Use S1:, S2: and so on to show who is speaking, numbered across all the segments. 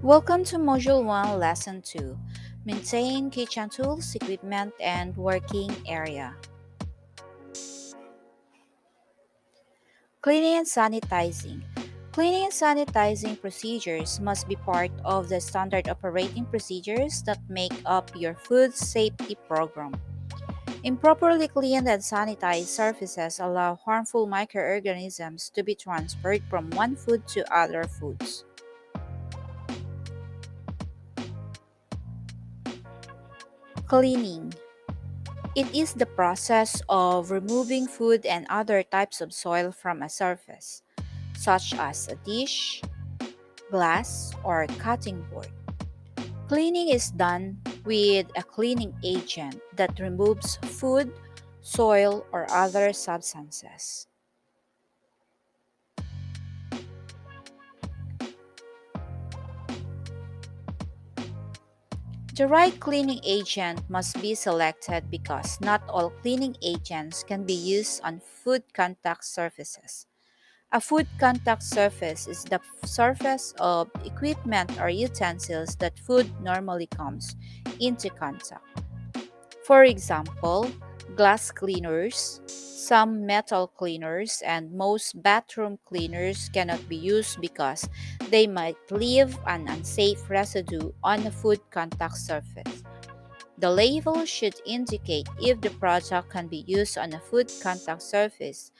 S1: Welcome to Module 1, Lesson 2. Maintain kitchen tools, equipment, and working area. Cleaning and sanitizing. Cleaning and sanitizing procedures must be part of the standard operating procedures that make up your food safety program. Improperly cleaned and sanitized surfaces allow harmful microorganisms to be transferred from one food to other foods. Cleaning. It is the process of removing food and other types of soil from a surface, such as a dish, glass, or cutting board. Cleaning is done with a cleaning agent that removes food, soil, or other substances. The right cleaning agent must be selected because not all cleaning agents can be used on food contact surfaces. A food contact surface is the surface of equipment or utensils that food normally comes into contact. For example, glass cleaners, some metal cleaners, and most bathroom cleaners cannot be used because they might leave an unsafe residue on a food contact surface. The label should indicate if the product can be used on a food contact surface.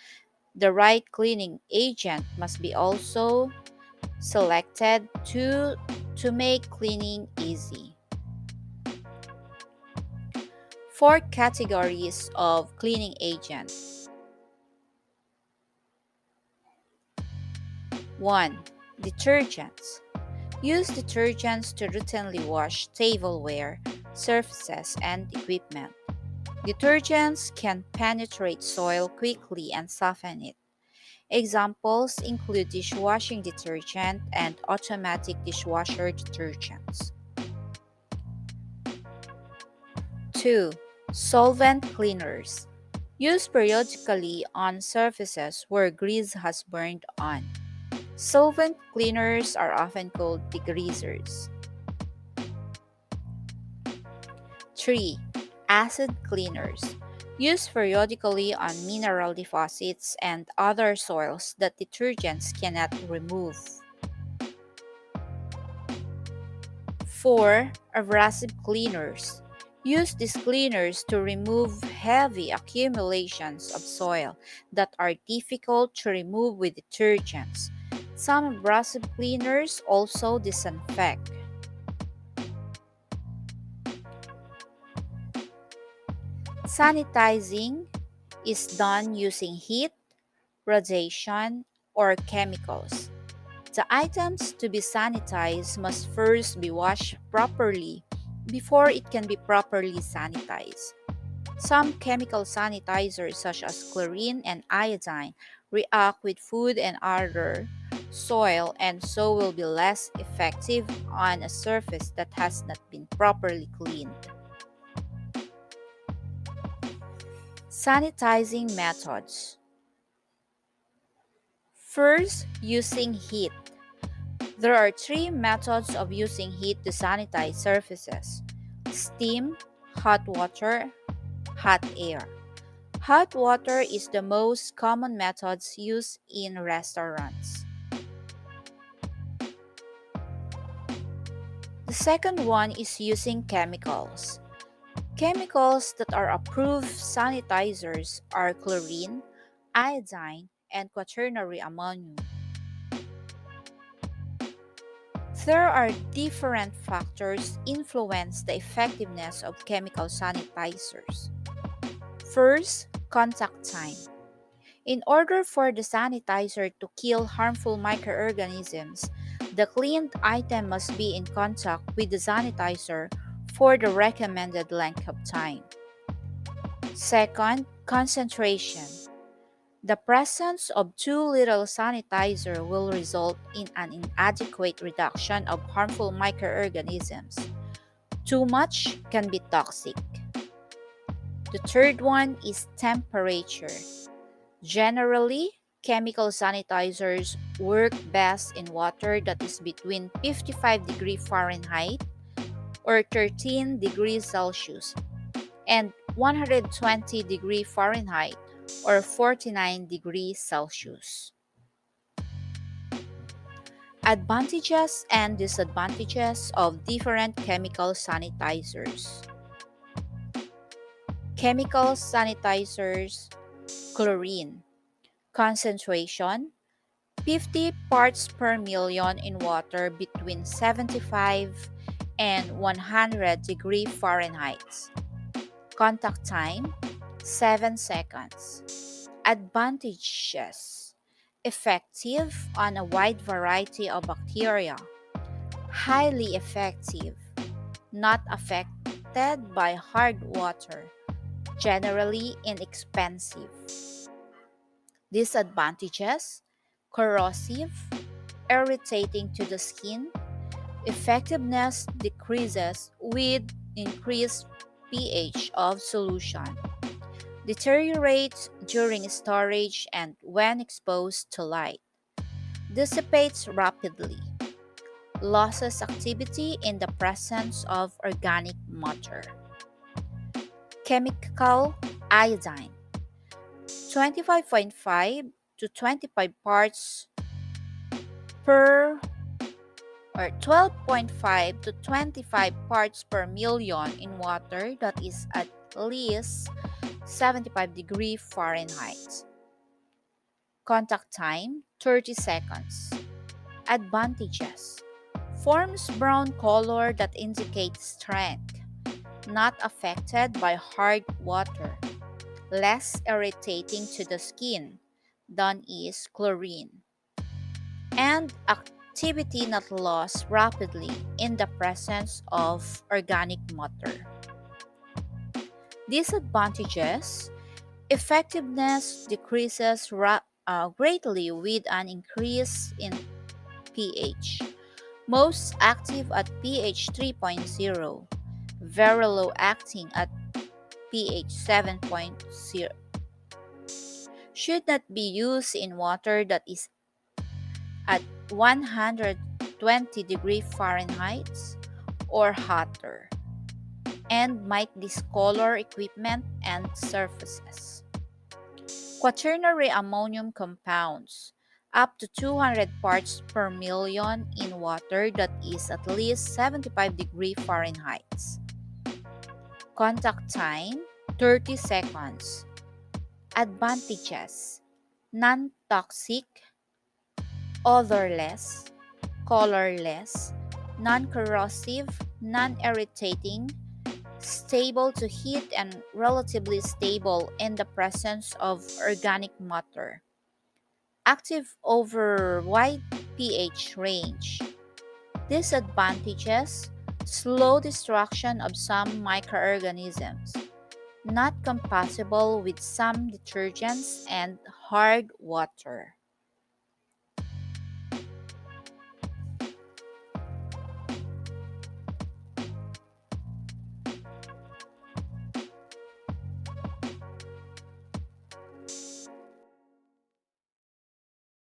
S1: The right cleaning agent must be also selected to make cleaning easy. Four categories of cleaning agents. 1. Detergents. Use detergents to routinely wash tableware, surfaces, and equipment. Detergents can penetrate soil quickly and soften it. Examples include dishwashing detergent and automatic dishwasher detergents. 2. Solvent cleaners. Use periodically on surfaces where grease has burned on. Solvent cleaners are often called degreasers. 3. Acid cleaners. Used periodically on mineral deposits and other soils that detergents cannot remove. 4. Abrasive cleaners. Use these cleaners to remove heavy accumulations of soil that are difficult to remove with detergents. Some abrasive cleaners also disinfect. Sanitizing is done using heat, radiation, or chemicals. The items to be sanitized must first be washed properly before it can be properly sanitized. Some chemical sanitizers, such as chlorine and iodine, react with food and other soil and so will be less effective on a surface that has not been properly cleaned. Sanitizing methods. First, using heat. There are three methods of using heat to sanitize surfaces: steam, hot water, hot air. Hot water is the most common methods used in restaurants. The second one is using chemicals. Chemicals that are approved sanitizers are chlorine, iodine, and quaternary ammonium. There are different factors influence the effectiveness of chemical sanitizers. First, contact time. In order for the sanitizer to kill harmful microorganisms, the cleaned item must be in contact with the sanitizer for the recommended length of time. Second, concentration. The presence of too little sanitizer will result in an inadequate reduction of harmful microorganisms. Too much can be toxic. The third one is temperature. Generally, Chemical sanitizers work best in water that is between 55 degrees Fahrenheit or 13 degrees Celsius and 120 degrees Fahrenheit or 49 degrees Celsius. Advantages and disadvantages of different chemical sanitizers. Chemical sanitizers, chlorine. Concentration 50 parts per million in water between 75 and 100 degree Fahrenheit. Contact time 7 seconds. Advantages effective on a wide variety of bacteria, highly effective, not affected by hard water, generally inexpensive. Disadvantages corrosive, irritating to the skin, effectiveness decreases with increased pH of solution, deteriorates during storage and when exposed to light, dissipates rapidly, loses activity in the presence of organic matter. Chemical iodine 25.5 to 25 parts per or 12.5 to 25 parts per million in water that is at least 75 degrees Fahrenheit. Contact time 30 seconds. Advantages forms brown color that indicates strength, not affected by hard water, less irritating to the skin than is chlorine, and activity not lost rapidly in the presence of organic matter. Disadvantages effectiveness decreases greatly with an increase in pH. Most active at pH 3.0, very low acting at pH 7.0. Should not be used in water that is at 120 degrees Fahrenheit or hotter and might discolor equipment and surfaces. Quaternary ammonium compounds up to 200 parts per million in water that is at least 75 degrees Fahrenheit. Contact time 30 seconds. Advantages non-toxic, odorless, colorless, non-corrosive, non-irritating, stable to heat and relatively stable in the presence of organic matter. Active over wide pH range. Disadvantages slow destruction of some microorganisms. Not compatible with some detergents and hard water.